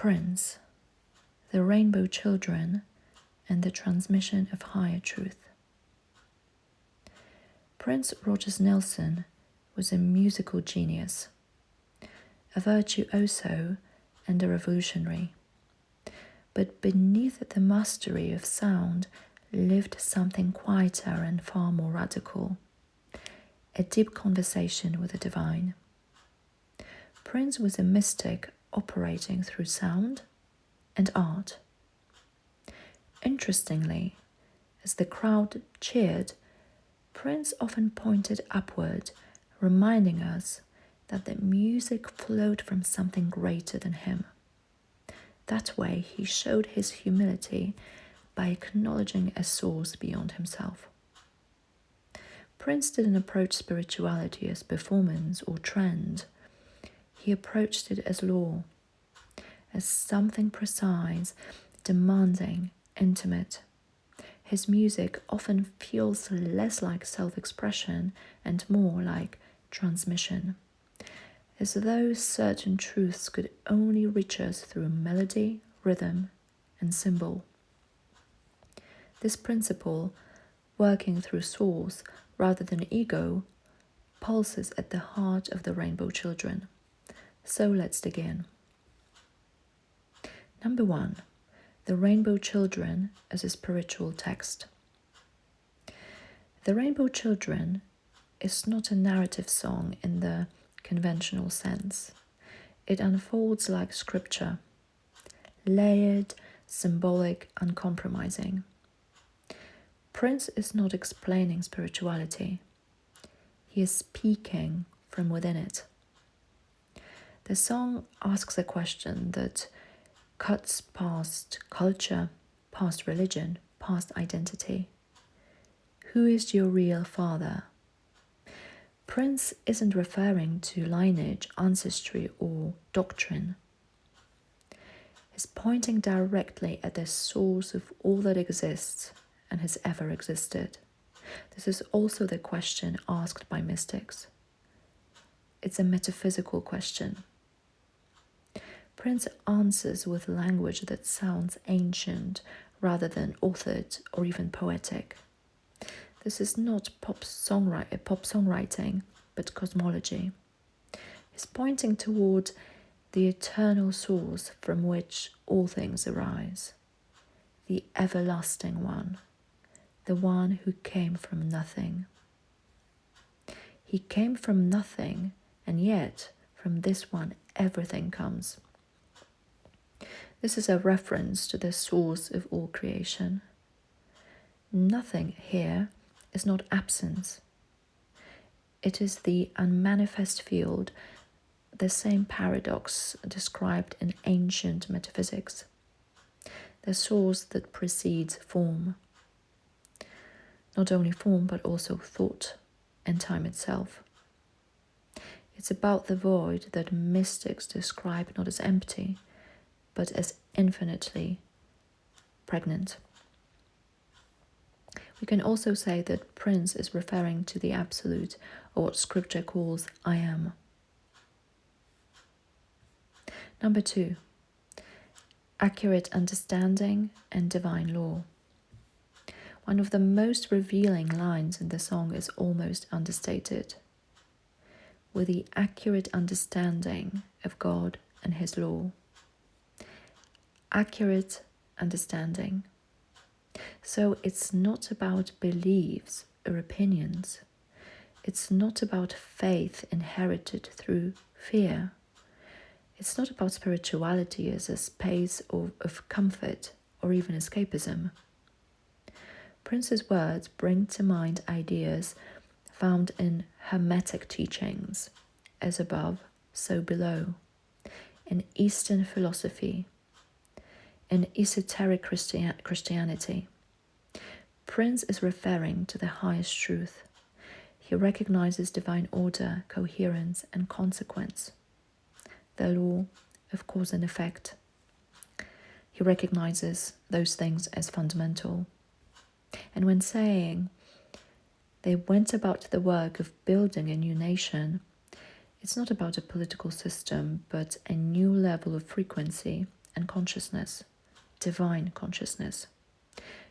Prince, the Rainbow Children, and the transmission of higher truth. Prince Rogers Nelson was a musical genius, a virtuoso and a revolutionary. But beneath the mastery of sound lived something quieter and far more radical, a deep conversation with the divine. Prince was a mystic operating through sound and art. Interestingly, as the crowd cheered, Prince often pointed upward, reminding us that the music flowed from something greater than him. That way, he showed his humility by acknowledging a source beyond himself. Prince didn't approach spirituality as performance or trend. He approached it as law, as something precise, demanding, intimate. His music often feels less like self-expression and more like transmission, as though certain truths could only reach us through melody, rhythm, and symbol. This principle, working through source rather than ego, pulses at the heart of the Rainbow Children. So let's dig in. Number 1. The Rainbow Children as a spiritual text. The Rainbow Children is not a narrative song in the conventional sense. It unfolds like scripture, layered, symbolic, uncompromising. Prince is not explaining spirituality. He is speaking from within it. The song asks a question that cuts past culture, past religion, past identity. Who is your real father? Prince isn't referring to lineage, ancestry, or doctrine. He's pointing directly at the source of all that exists and has ever existed. This is also the question asked by mystics. It's a metaphysical question. Prince answers with language that sounds ancient rather than authored or even poetic. This is not pop songwriting, but cosmology. He's pointing toward the eternal source from which all things arise, the everlasting one, the one who came from nothing. He came from nothing, and yet from this one everything comes. This is a reference to the source of all creation. Nothing here is not absence. It is the unmanifest field, the same paradox described in ancient metaphysics, the source that precedes form. Not only form, but also thought and time itself. It's about the void that mystics describe not as empty, but as infinitely pregnant. We can also say that Prince is referring to the absolute, or what scripture calls I am. Number 2, accurate understanding and divine law. One of the most revealing lines in the song is almost understated. With the accurate understanding of God and His law. Accurate understanding. So it's not about beliefs or opinions. It's not about faith inherited through fear. It's not about spirituality as a space of comfort or even escapism. Prince's words bring to mind ideas found in Hermetic teachings, as above, so below, in Eastern philosophy, in esoteric Christianity. Prince is referring to the highest truth. He recognizes divine order, coherence, and consequence, the law of cause and effect. He recognizes those things as fundamental. And when saying they went about the work of building a new nation, it's not about a political system, but a new level of frequency and consciousness, divine consciousness.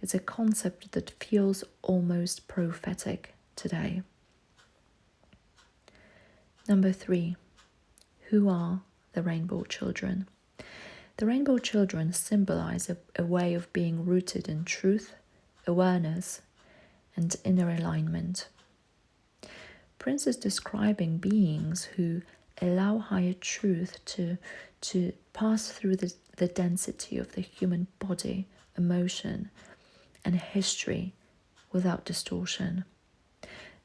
It's a concept that feels almost prophetic today. Number 3, who are the rainbow children? The rainbow children symbolize a way of being rooted in truth, awareness, and inner alignment. Prince is describing beings who allow higher truth to pass through the density of the human body, emotion, and history without distortion.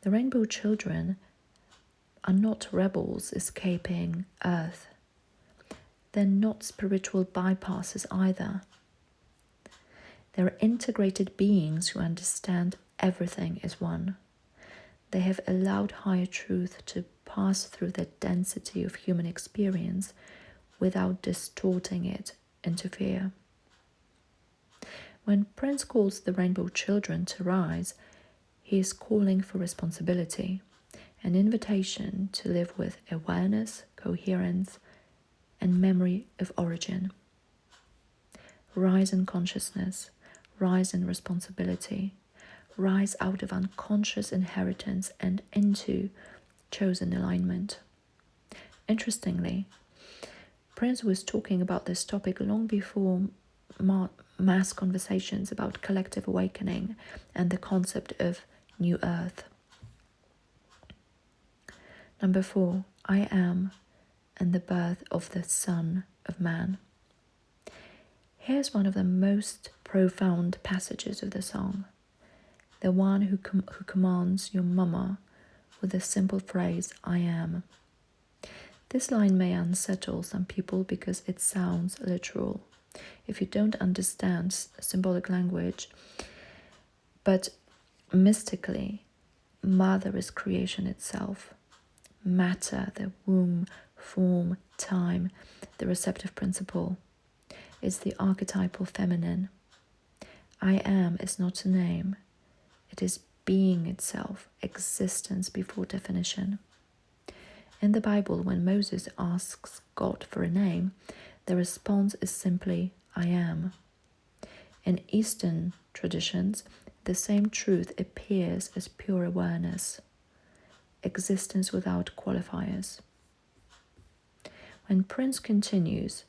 The rainbow children are not rebels escaping Earth. They're not spiritual bypasses either. They're integrated beings who understand everything is one. They have allowed higher truth to pass through the density of human experience without distorting it into fear. When Prince calls the rainbow children to rise, he is calling for responsibility, an invitation to live with awareness, coherence, and memory of origin. Rise in consciousness, rise in responsibility, rise out of unconscious inheritance and into chosen alignment. Interestingly, Prince was talking about this topic long before mass conversations about collective awakening and the concept of New Earth. Number 4, I am, and the birth of the Son of Man. Here's one of the most profound passages of the song. The one who commands your mama with the simple phrase, I am. This line may unsettle some people because it sounds literal. If you don't understand symbolic language, but mystically, mother is creation itself. Matter, the womb, form, time, the receptive principle, is the archetypal feminine. I am is not a name. It is being itself, existence before definition. In the Bible, when Moses asks God for a name, the response is simply, I am. In Eastern traditions, the same truth appears as pure awareness, existence without qualifiers. When Prince continues,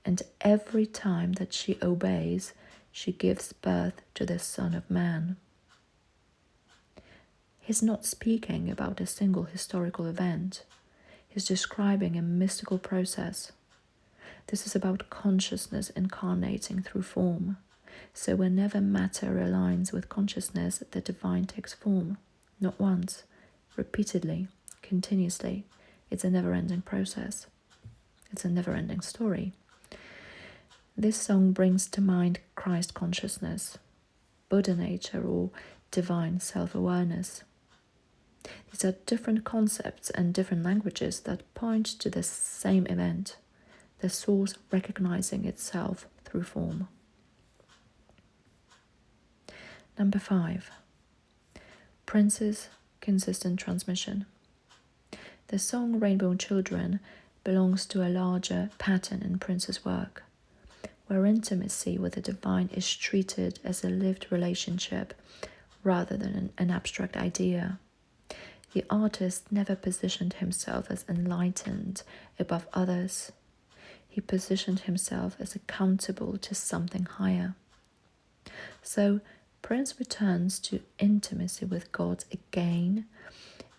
and every time that she obeys, she gives birth to the Son of Man. He's not speaking about a single historical event. He's describing a mystical process. This is about consciousness incarnating through form. So whenever matter aligns with consciousness, the divine takes form. Not once, repeatedly, continuously. It's a never-ending process. It's a never-ending story. This song brings to mind Christ consciousness, Buddha nature, or divine self-awareness. These are different concepts and different languages that point to the same event, the source recognizing itself through form. Number 5, Prince's consistent transmission. The song Rainbow Children belongs to a larger pattern in Prince's work, where intimacy with the divine is treated as a lived relationship rather than an abstract idea. The artist never positioned himself as enlightened above others. He positioned himself as accountable to something higher. So Prince returns to intimacy with God again,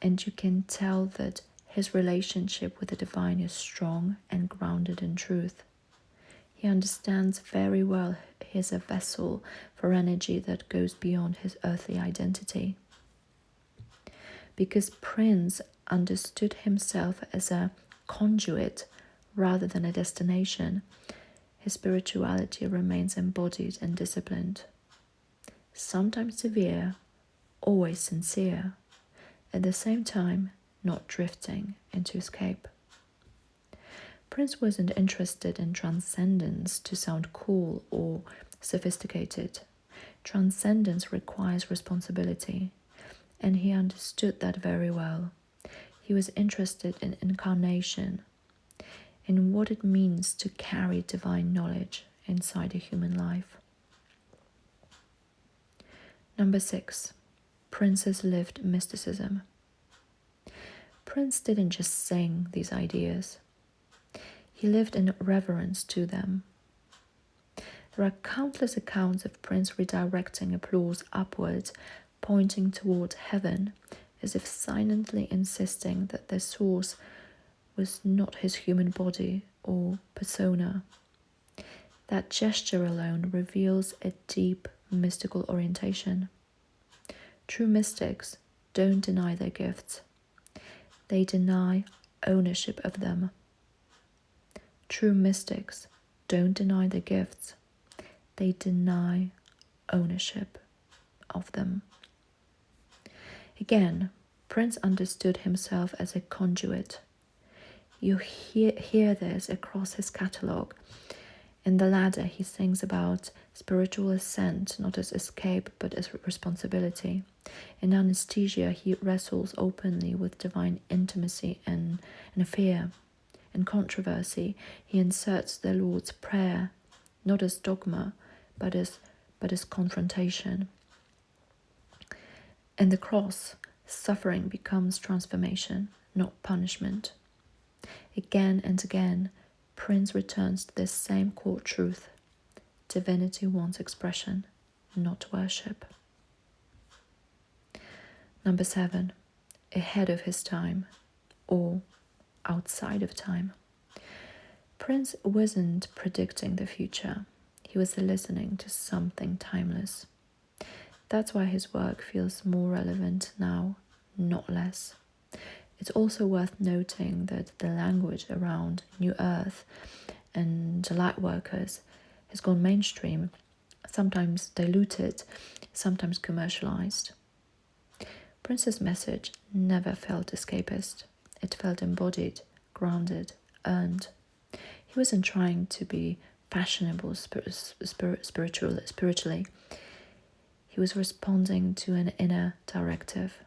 and you can tell that his relationship with the divine is strong and grounded in truth. He understands very well he is a vessel for energy that goes beyond his earthly identity. Because Prince understood himself as a conduit rather than a destination, his spirituality remains embodied and disciplined. Sometimes severe, always sincere, at the same time not drifting into escape. Prince wasn't interested in transcendence to sound cool or sophisticated. Transcendence requires responsibility, and he understood that very well. He was interested in incarnation, in what it means to carry divine knowledge inside a human life. Number 6. Prince's lived mysticism. Prince didn't just sing these ideas. He lived in reverence to them. There are countless accounts of Prince redirecting applause upwards, pointing toward heaven, as if silently insisting that their source was not his human body or persona. That gesture alone reveals a deep mystical orientation. True mystics don't deny their gifts. They deny ownership of them. True mystics don't deny their gifts. They deny ownership of them. Again, Prince understood himself as a conduit. You hear this across his catalogue. In The Ladder, he sings about spiritual ascent, not as escape, but as responsibility. In Anesthesia, he wrestles openly with divine intimacy and fear. In Controversy, he inserts the Lord's Prayer, not as dogma, but as confrontation. In The Cross, suffering becomes transformation, not punishment. Again and again, Prince returns to this same core truth. Divinity wants expression, not worship. Number 7. Ahead of his time, or outside of time. Prince wasn't predicting the future. He was listening to something timeless. That's why his work feels more relevant now, not less. It's also worth noting that the language around New Earth and light workers has gone mainstream, sometimes diluted, sometimes commercialized. Prince's message never felt escapist. It felt embodied, grounded, earned. He wasn't trying to be fashionable spiritually. He was responding to an inner directive.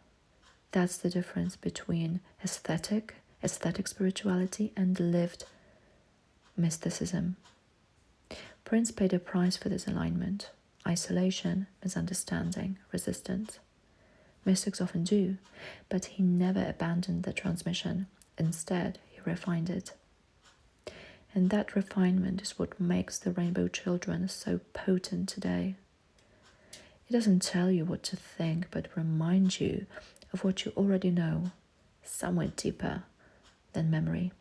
That's the difference between aesthetic spirituality and lived mysticism. Prince paid a price for this alignment: isolation, misunderstanding, resistance. Mystics often do, but he never abandoned the transmission. Instead, he refined it. And that refinement is what makes the Rainbow Children so potent today. It doesn't tell you what to think, but reminds you of what you already know, somewhere deeper than memory.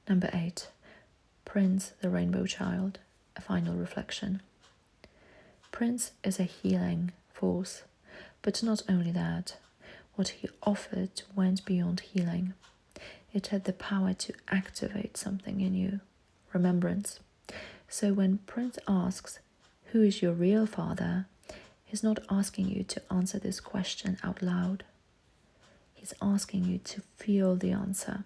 Number 8. Prince, the Rainbow Child, a final reflection. Prince is a healing force, but not only that. What he offered went beyond healing. It had the power to activate something in you, remembrance. So when Prince asks, "Who is your real father?" he's not asking you to answer this question out loud. He's asking you to feel the answer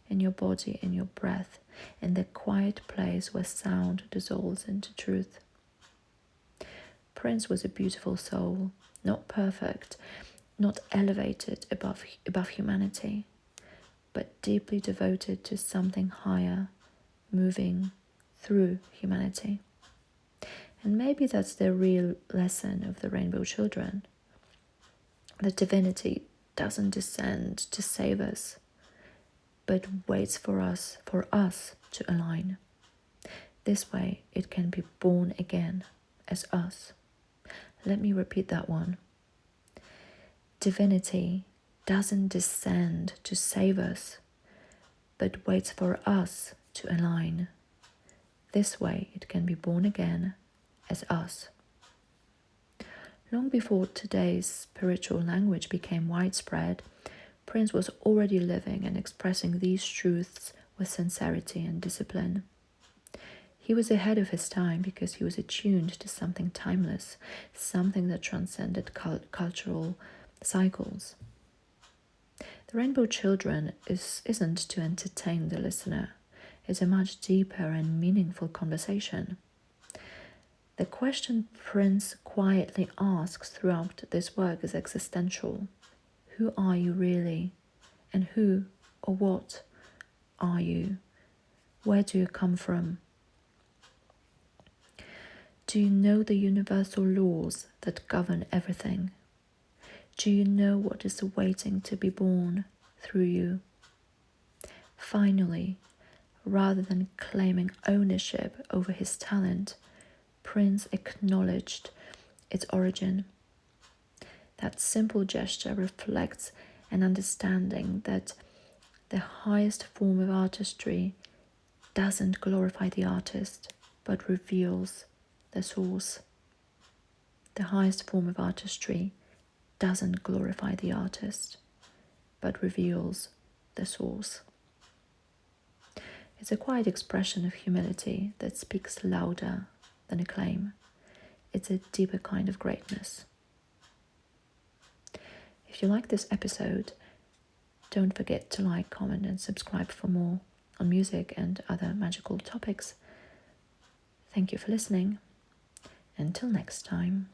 in your body, in your breath, in the quiet place where sound dissolves into truth. Prince was a beautiful soul, not perfect, not elevated above humanity, but deeply devoted to something higher, moving through humanity. And maybe that's the real lesson of the Rainbow Children. That divinity doesn't descend to save us, but waits for us to align. This way it can be born again as us. Let me repeat that one. Divinity doesn't descend to save us, but waits for us to align. This way it can be born again as us. Long before today's spiritual language became widespread, Prince was already living and expressing these truths with sincerity and discipline. He was ahead of his time because he was attuned to something timeless, something that transcended cultural cycles. The Rainbow Children isn't to entertain the listener. It's a much deeper and meaningful conversation. The question Prince quietly asks throughout this work is existential. Who are you really? And who or what are you? Where do you come from? Do you know the universal laws that govern everything? Do you know what is waiting to be born through you? Finally, rather than claiming ownership over his talent, Prince acknowledged its origin. That simple gesture reflects an understanding that the highest form of artistry doesn't glorify the artist, but reveals the source. The highest form of artistry doesn't glorify the artist, but reveals the source. It's a quiet expression of humility that speaks louder than acclaim. It's a deeper kind of greatness. If you like this episode, don't forget to like, comment, and subscribe for more on music and other magical topics. Thank you for listening. Until next time.